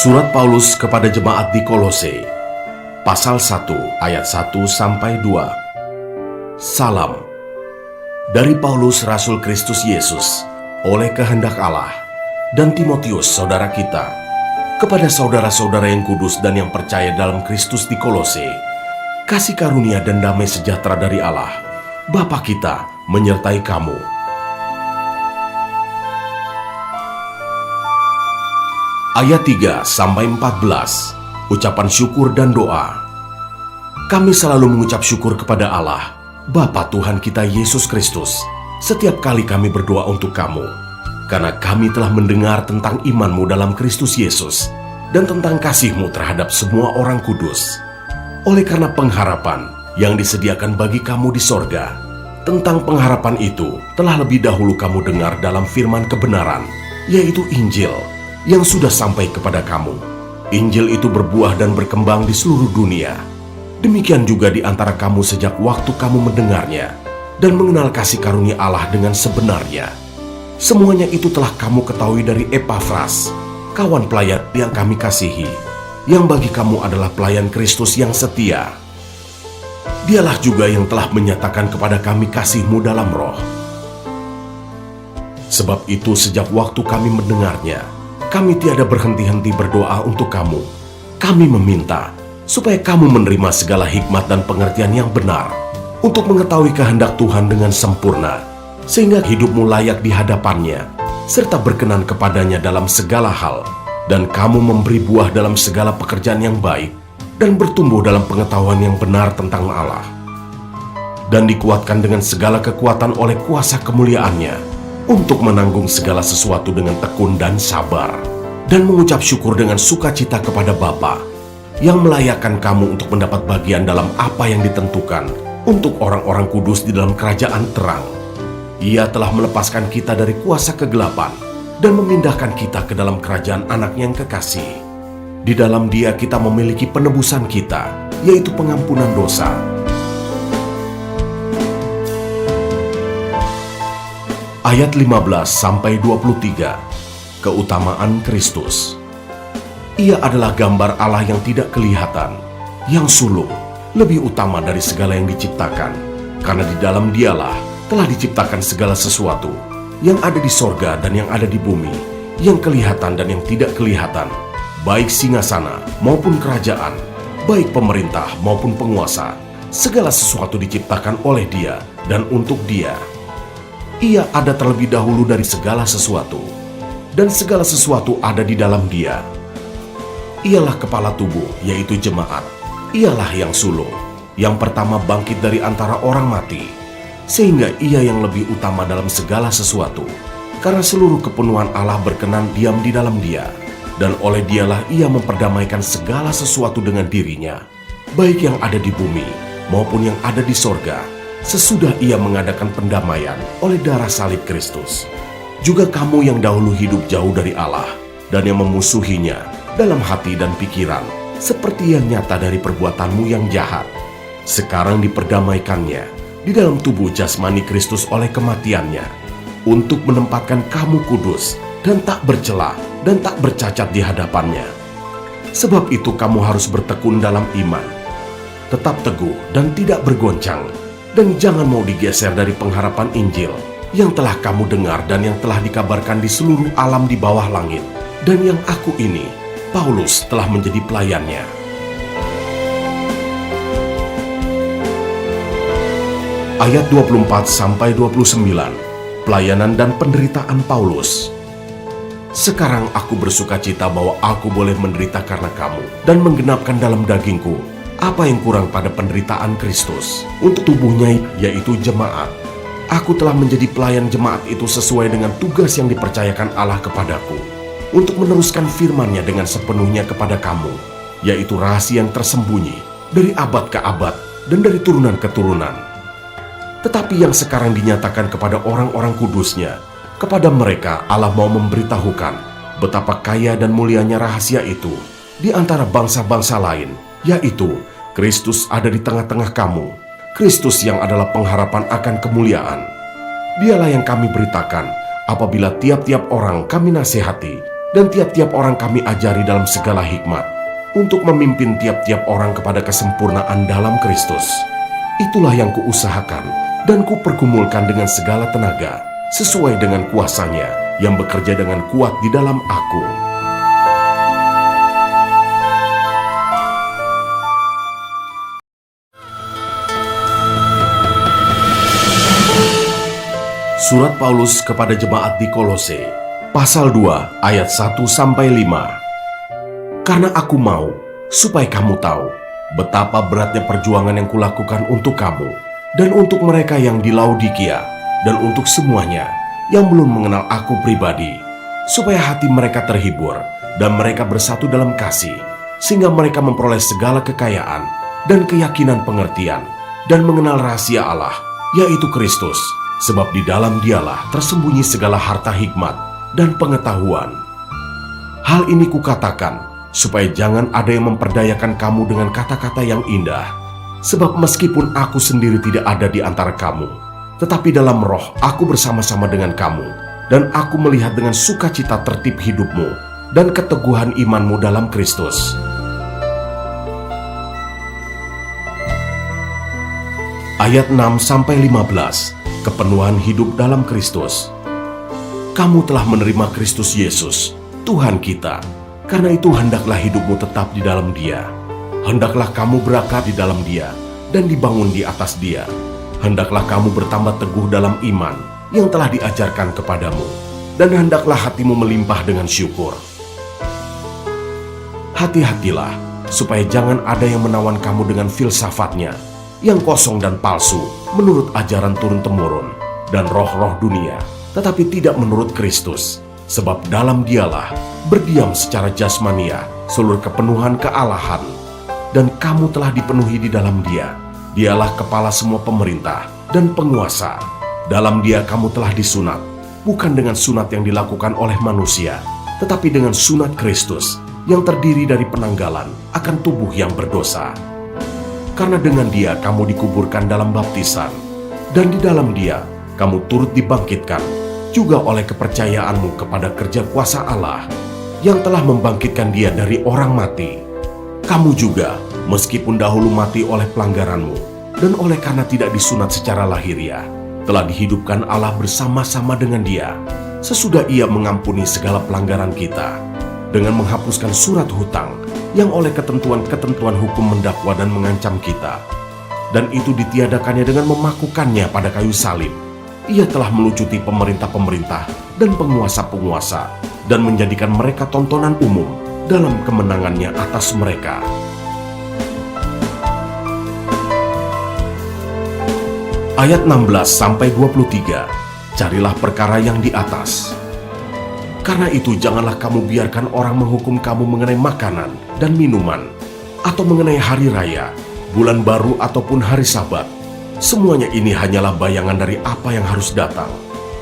Surat Paulus kepada jemaat di Kolose, pasal 1 ayat 1-2. Salam dari Paulus Rasul Kristus Yesus oleh kehendak Allah, dan Timotius saudara kita, kepada saudara-saudara yang kudus dan yang percaya dalam Kristus di Kolose. Kasih karunia dan damai sejahtera dari Allah Bapa kita menyertai kamu. Ayat 3-14, ucapan syukur dan doa. Kami selalu mengucap syukur kepada Allah, Bapa Tuhan kita Yesus Kristus, setiap kali kami berdoa untuk kamu, karena kami telah mendengar tentang imanmu dalam Kristus Yesus, dan tentang kasihmu terhadap semua orang kudus. Oleh karena pengharapan yang disediakan bagi kamu di sorga, tentang pengharapan itu telah lebih dahulu kamu dengar dalam firman kebenaran, yaitu Injil, yang sudah sampai kepada kamu. Injil itu berbuah dan berkembang di seluruh dunia. Demikian juga di antara kamu sejak waktu kamu mendengarnya dan mengenal kasih karunia Allah dengan sebenarnya. Semuanya itu telah kamu ketahui dari Epafras, kawan pelayan yang kami kasihi, yang bagi kamu adalah pelayan Kristus yang setia. Dialah juga yang telah menyatakan kepada kami kasih-Mu dalam roh. Sebab itu sejak waktu kami mendengarnya, kami tiada berhenti-henti berdoa untuk kamu. Kami meminta supaya kamu menerima segala hikmat dan pengertian yang benar, untuk mengetahui kehendak Tuhan dengan sempurna, sehingga hidupmu layak di hadapannya, serta berkenan kepadanya dalam segala hal, dan kamu memberi buah dalam segala pekerjaan yang baik, dan bertumbuh dalam pengetahuan yang benar tentang Allah, dan dikuatkan dengan segala kekuatan oleh kuasa kemuliaan-Nya, untuk menanggung segala sesuatu dengan tekun dan sabar, dan mengucap syukur dengan sukacita kepada Bapa, yang melayakkan kamu untuk mendapat bagian dalam apa yang ditentukan untuk orang-orang kudus di dalam kerajaan terang. Ia telah melepaskan kita dari kuasa kegelapan dan memindahkan kita ke dalam kerajaan Anak-Nya yang kekasih. Di dalam Dia kita memiliki penebusan kita, yaitu pengampunan dosa. Ayat 15-23, keutamaan Kristus. Ia adalah gambar Allah yang tidak kelihatan, yang sulung, lebih utama dari segala yang diciptakan, karena di dalam Dialah telah diciptakan segala sesuatu, yang ada di sorga dan yang ada di bumi, yang kelihatan dan yang tidak kelihatan, baik singgasana maupun kerajaan, baik pemerintah maupun penguasa. Segala sesuatu diciptakan oleh Dia dan untuk Dia. Ia ada terlebih dahulu dari segala sesuatu, dan segala sesuatu ada di dalam Dia. Ialah kepala tubuh, yaitu jemaat. Ialah yang sulung, yang pertama bangkit dari antara orang mati, sehingga Ia yang lebih utama dalam segala sesuatu, karena seluruh kepenuhan Allah berkenan diam di dalam Dia, dan oleh Dialah Ia memperdamaikan segala sesuatu dengan dirinya, baik yang ada di bumi maupun yang ada di sorga, sesudah Ia mengadakan pendamaian oleh darah salib Kristus. Juga kamu yang dahulu hidup jauh dari Allah dan yang memusuhinya dalam hati dan pikiran, seperti yang nyata dari perbuatanmu yang jahat, sekarang diperdamaikannya di dalam tubuh jasmani Kristus oleh kematiannya, untuk menempatkan kamu kudus dan tak bercela dan tak bercacat di hadapannya. Sebab itu kamu harus bertekun dalam iman, tetap teguh dan tidak bergoncang, dan jangan mau digeser dari pengharapan Injil yang telah kamu dengar dan yang telah dikabarkan di seluruh alam di bawah langit, dan yang aku ini, Paulus, telah menjadi pelayannya. Ayat 24-29, pelayanan dan penderitaan Paulus. Sekarang aku bersukacita bahwa aku boleh menderita karena kamu, dan menggenapkan dalam dagingku apa yang kurang pada penderitaan Kristus, untuk tubuhnya, yaitu jemaat. Aku telah menjadi pelayan jemaat itu sesuai dengan tugas yang dipercayakan Allah kepadaku, untuk meneruskan firman-Nya dengan sepenuhnya kepada kamu, yaitu rahasia yang tersembunyi dari abad ke abad dan dari turunan ke turunan, tetapi yang sekarang dinyatakan kepada orang-orang kudus-Nya. Kepada mereka Allah mau memberitahukan betapa kaya dan mulianya rahasia itu di antara bangsa-bangsa lain, yaitu Kristus ada di tengah-tengah kamu, Kristus yang adalah pengharapan akan kemuliaan. Dialah yang kami beritakan apabila tiap-tiap orang kami nasihati dan tiap-tiap orang kami ajari dalam segala hikmat, untuk memimpin tiap-tiap orang kepada kesempurnaan dalam Kristus. Itulah yang kuusahakan dan kupergumulkan dengan segala tenaga, sesuai dengan kuasanya yang bekerja dengan kuat di dalam aku. Surat Paulus kepada jemaat di Kolose, pasal 2 ayat 1-5. Karena aku mau supaya kamu tahu betapa beratnya perjuangan yang kulakukan untuk kamu dan untuk mereka yang di Laodikia dan untuk semuanya yang belum mengenal aku pribadi, supaya hati mereka terhibur dan mereka bersatu dalam kasih, sehingga mereka memperoleh segala kekayaan dan keyakinan pengertian dan mengenal rahasia Allah, yaitu Kristus, sebab di dalam Dialah tersembunyi segala harta hikmat dan pengetahuan. Hal ini kukatakan supaya jangan ada yang memperdayakan kamu dengan kata-kata yang indah. Sebab meskipun aku sendiri tidak ada di antara kamu, tetapi dalam roh aku bersama-sama dengan kamu, dan aku melihat dengan sukacita tertib hidupmu dan keteguhan imanmu dalam Kristus. Ayat 6-15, kepenuhan hidup dalam Kristus. Kamu telah menerima Kristus Yesus, Tuhan kita. Karena itu hendaklah hidupmu tetap di dalam Dia. Hendaklah kamu berakar di dalam Dia dan dibangun di atas Dia. Hendaklah kamu bertambah teguh dalam iman yang telah diajarkan kepadamu, dan hendaklah hatimu melimpah dengan syukur. Hati-hatilah supaya jangan ada yang menawan kamu dengan filsafatnya yang kosong dan palsu menurut ajaran turun-temurun dan roh-roh dunia, tetapi tidak menurut Kristus. Sebab dalam Dialah berdiam secara jasmania seluruh kepenuhan kealahan, dan kamu telah dipenuhi di dalam Dia. Dialah kepala semua pemerintah dan penguasa. Dalam Dia kamu telah disunat, bukan dengan sunat yang dilakukan oleh manusia, tetapi dengan sunat Kristus yang terdiri dari penanggalan akan tubuh yang berdosa. Karena dengan Dia kamu dikuburkan dalam baptisan, dan di dalam Dia kamu turut dibangkitkan juga oleh kepercayaanmu kepada kerja kuasa Allah yang telah membangkitkan Dia dari orang mati. Kamu juga, meskipun dahulu mati oleh pelanggaranmu dan oleh karena tidak disunat secara lahiriah, telah dihidupkan Allah bersama-sama dengan Dia sesudah Ia mengampuni segala pelanggaran kita, dengan menghapuskan surat hutang yang oleh ketentuan-ketentuan hukum mendakwa dan mengancam kita. Dan itu ditiadakannya dengan memakukannya pada kayu salib. Ia telah melucuti pemerintah-pemerintah dan penguasa-penguasa dan menjadikan mereka tontonan umum dalam kemenangannya atas mereka. Ayat 16-23, carilah perkara yang di atas. Karena itu janganlah kamu biarkan orang menghukum kamu mengenai makanan dan minuman, atau mengenai hari raya, bulan baru ataupun hari Sabat. Semuanya ini hanyalah bayangan dari apa yang harus datang,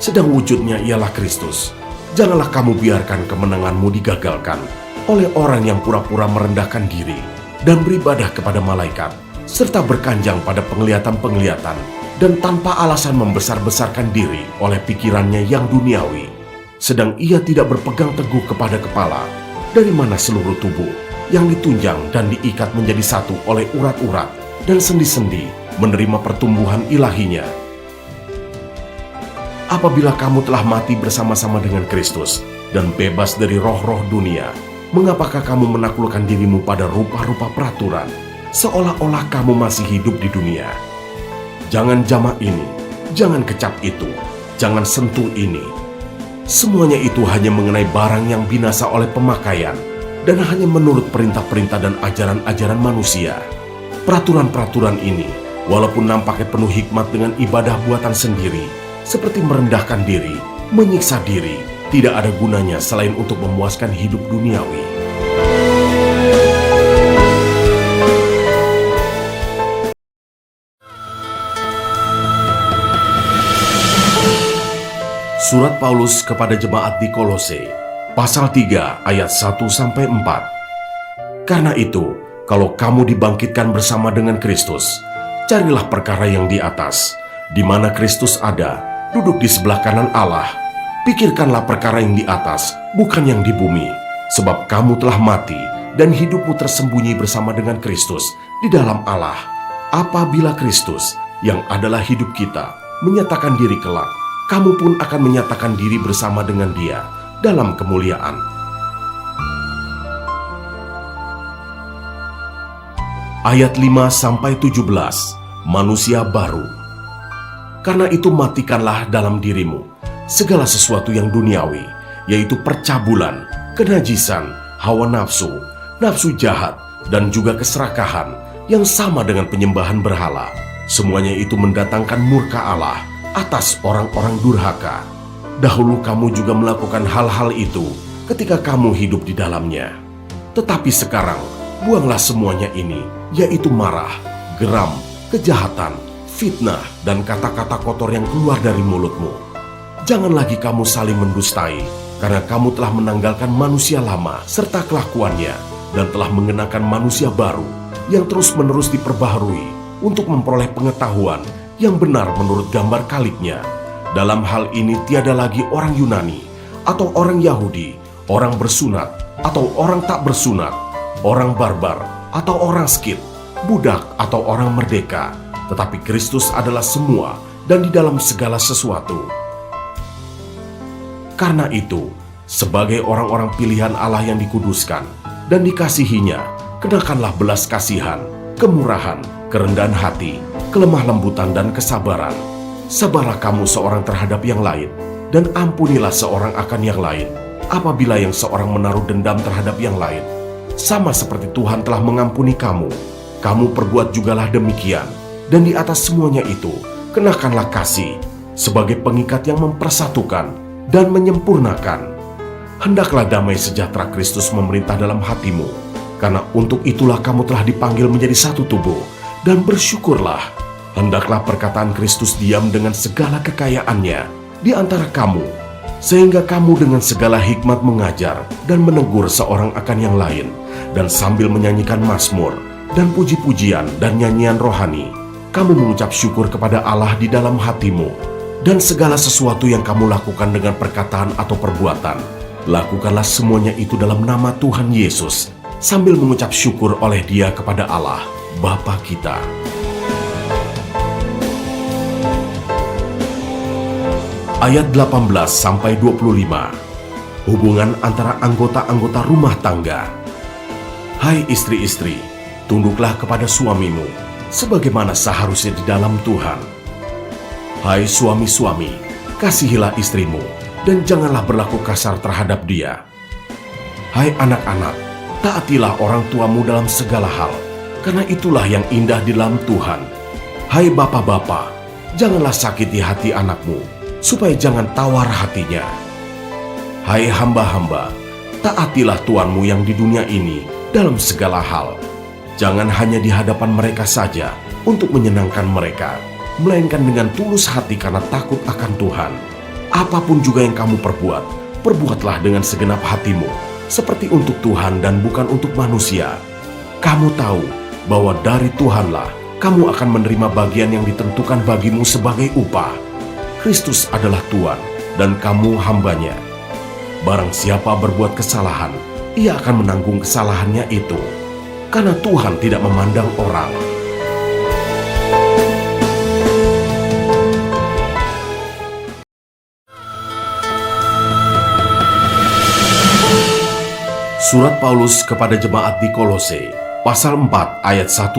sedang wujudnya ialah Kristus. Janganlah kamu biarkan kemenanganmu digagalkan oleh orang yang pura-pura merendahkan diri dan beribadah kepada malaikat, serta berkanjang pada penglihatan-penglihatan dan tanpa alasan membesar-besarkan diri oleh pikirannya yang duniawi. Sedang ia tidak berpegang teguh kepada kepala, dari mana seluruh tubuh yang ditunjang dan diikat menjadi satu oleh urat-urat dan sendi-sendi menerima pertumbuhan ilahinya. Apabila kamu telah mati bersama-sama dengan Kristus dan bebas dari roh-roh dunia, mengapakah kamu menaklukkan dirimu pada rupa-rupa peraturan, seolah-olah kamu masih hidup di dunia? Jangan jamak ini, jangan kecap itu, jangan sentuh ini. Semuanya itu hanya mengenai barang yang binasa oleh pemakaian dan hanya menurut perintah-perintah dan ajaran-ajaran manusia. Peraturan-peraturan ini, walaupun nampaknya penuh hikmat dengan ibadah buatan sendiri, seperti merendahkan diri, menyiksa diri, tidak ada gunanya selain untuk memuaskan hidup duniawi. Surat Paulus kepada jemaat di Kolose, pasal 3 ayat 1-4. Karena itu, kalau kamu dibangkitkan bersama dengan Kristus, carilah perkara yang di atas, di mana Kristus ada, duduk di sebelah kanan Allah. Pikirkanlah perkara yang di atas, bukan yang di bumi. Sebab kamu telah mati, dan hidupmu tersembunyi bersama dengan Kristus di dalam Allah. Apabila Kristus, yang adalah hidup kita, menyatakan diri kelak, kamu pun akan menyatakan diri bersama dengan Dia dalam kemuliaan. Ayat 5-17, manusia baru. Karena itu matikanlah dalam dirimu segala sesuatu yang duniawi, yaitu percabulan, kenajisan, hawa nafsu, nafsu jahat, dan juga keserakahan yang sama dengan penyembahan berhala. Semuanya itu mendatangkan murka Allah atas orang-orang durhaka. Dahulu kamu juga melakukan hal-hal itu ketika kamu hidup di dalamnya. Tetapi sekarang, buanglah semuanya ini, yaitu marah, geram, kejahatan, fitnah, dan kata-kata kotor yang keluar dari mulutmu. Jangan lagi kamu saling mendustai, karena kamu telah menanggalkan manusia lama serta kelakuannya, dan telah mengenakan manusia baru yang terus-menerus diperbaharui untuk memperoleh pengetahuan yang benar menurut gambar kaliknya. Dalam hal ini tiada lagi orang Yunani atau orang Yahudi, orang bersunat atau orang tak bersunat, orang barbar atau orang Skit, budak atau orang merdeka, tetapi Kristus adalah semua dan di dalam segala sesuatu. Karena itu, sebagai orang-orang pilihan Allah yang dikuduskan dan dikasihinya, kenakanlah belas kasihan, kemurahan, kerendahan hati, kelemah lembutan, dan kesabaran. Sabarlah kamu seorang terhadap yang lain, dan ampunilah seorang akan yang lain, apabila yang seorang menaruh dendam terhadap yang lain. Sama seperti Tuhan telah mengampuni kamu, kamu perbuat jugalah demikian. Dan di atas semuanya itu, kenakanlah kasih, sebagai pengikat yang mempersatukan dan menyempurnakan. Hendaklah damai sejahtera Kristus memerintah dalam hatimu, karena untuk itulah kamu telah dipanggil menjadi satu tubuh, dan bersyukurlah. Hendaklah perkataan Kristus diam dengan segala kekayaannya di antara kamu, sehingga kamu dengan segala hikmat mengajar dan menegur seorang akan yang lain, dan sambil menyanyikan mazmur dan puji-pujian dan nyanyian rohani, kamu mengucap syukur kepada Allah di dalam hatimu. Dan segala sesuatu yang kamu lakukan dengan perkataan atau perbuatan, lakukanlah semuanya itu dalam nama Tuhan Yesus, sambil mengucap syukur oleh Dia kepada Allah, Bapa kita. Ayat 18-25, hubungan antara anggota-anggota rumah tangga. Hai istri-istri, tunduklah kepada suamimu, sebagaimana seharusnya di dalam Tuhan. Hai suami-suami, kasihilah istrimu, dan janganlah berlaku kasar terhadap dia. Hai anak-anak, taatilah orang tuamu dalam segala hal, karena itulah yang indah di dalam Tuhan. Hai bapak-bapak, janganlah sakiti hati anakmu, supaya jangan tawar hatinya. Hai hamba-hamba, taatilah tuanmu yang di dunia ini dalam segala hal. Jangan hanya di hadapan mereka saja untuk menyenangkan mereka, melainkan dengan tulus hati karena takut akan Tuhan. Apapun juga yang kamu perbuat, perbuatlah dengan segenap hatimu, seperti untuk Tuhan dan bukan untuk manusia. Kamu tahu bahwa dari Tuhanlah kamu akan menerima bagian yang ditentukan bagimu sebagai upah. Kristus adalah Tuhan, dan kamu hambanya. Barang siapa berbuat kesalahan, ia akan menanggung kesalahannya itu, karena Tuhan tidak memandang orang. Surat Paulus kepada jemaat di Kolose, pasal 4 ayat 1-6.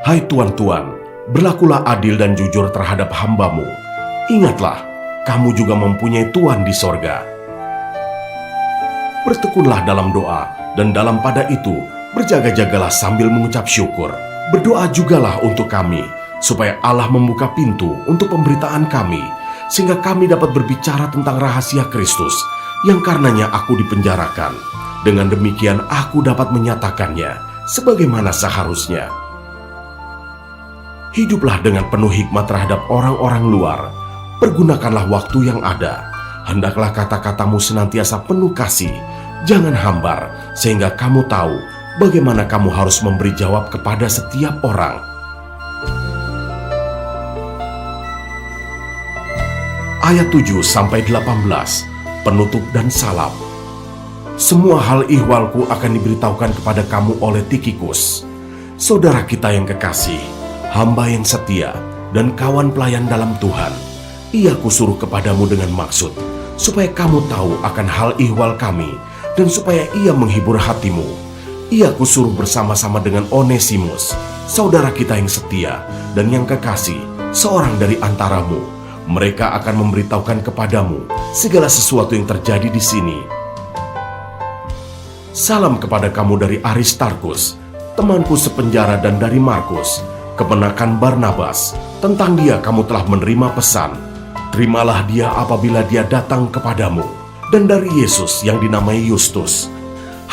Hai tuan-tuan, berlakulah adil dan jujur terhadap hambamu. Ingatlah, kamu juga mempunyai Tuhan di sorga. Bertekunlah dalam doa, dan dalam pada itu, berjaga-jagalah sambil mengucap syukur. Berdoa jugalah untuk kami, supaya Allah membuka pintu untuk pemberitaan kami, sehingga kami dapat berbicara tentang rahasia Kristus, yang karenanya aku dipenjarakan. Dengan demikian aku dapat menyatakannya, sebagaimana seharusnya. Hiduplah dengan penuh hikmat terhadap orang-orang luar. Pergunakanlah waktu yang ada. Hendaklah kata-katamu senantiasa penuh kasih, jangan hambar, sehingga kamu tahu bagaimana kamu harus memberi jawab kepada setiap orang. ayat 7-18, penutup dan salap. Semua hal ihwalku akan diberitahukan kepada kamu oleh Tikhikus, saudara kita yang kekasih, hamba yang setia, dan kawan pelayan dalam Tuhan. Ia kusuruh kepadamu dengan maksud, supaya kamu tahu akan hal ihwal kami, dan supaya ia menghibur hatimu. Ia kusuruh bersama-sama dengan Onesimus, saudara kita yang setia dan yang kekasih, seorang dari antaramu. Mereka akan memberitahukan kepadamu segala sesuatu yang terjadi di sini. Salam kepada kamu dari Aristarkus, temanku sepenjara, dan dari Markus, keponakan Barnabas. Tentang dia kamu telah menerima pesan. Terimalah dia apabila dia datang kepadamu. Dan dari Yesus yang dinamai Yustus.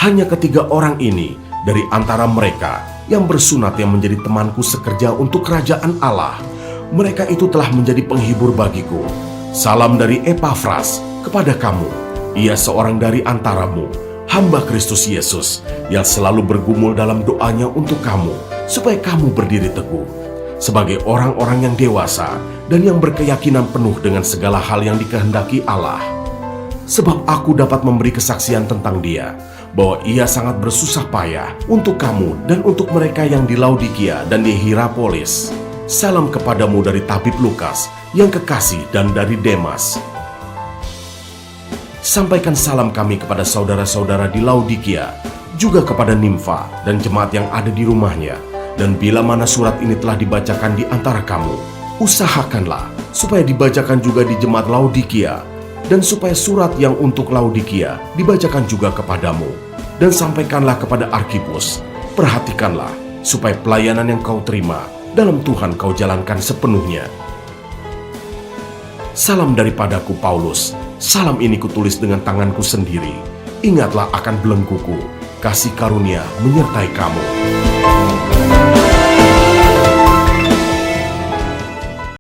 Hanya ketiga orang ini dari antara mereka yang bersunat yang menjadi temanku sekerja untuk kerajaan Allah. Mereka itu telah menjadi penghibur bagiku. Salam dari Epafras kepada kamu. Ia seorang dari antaramu, hamba Kristus Yesus, yang selalu bergumul dalam doanya untuk kamu, supaya kamu berdiri teguh, sebagai orang-orang yang dewasa dan yang berkeyakinan penuh dengan segala hal yang dikehendaki Allah. Sebab aku dapat memberi kesaksian tentang dia, bahwa ia sangat bersusah payah untuk kamu dan untuk mereka yang di Laodikia dan di Hierapolis. Salam kepadamu dari tabib Lukas, yang kekasih, dan dari Demas. Sampaikan salam kami kepada saudara-saudara di Laodikia, juga kepada Nimfa dan jemaat yang ada di rumahnya. Dan bila mana surat ini telah dibacakan di antara kamu, usahakanlah supaya dibacakan juga di jemaat Laodikia, dan supaya surat yang untuk Laodikia dibacakan juga kepadamu. Dan sampaikanlah kepada Arkhipus, perhatikanlah supaya pelayanan yang kau terima dalam Tuhan kau jalankan sepenuhnya. Salam daripadaku Paulus. Salam ini kutulis dengan tanganku sendiri. Ingatlah akan belengguku. Kasih karunia menyertai kamu.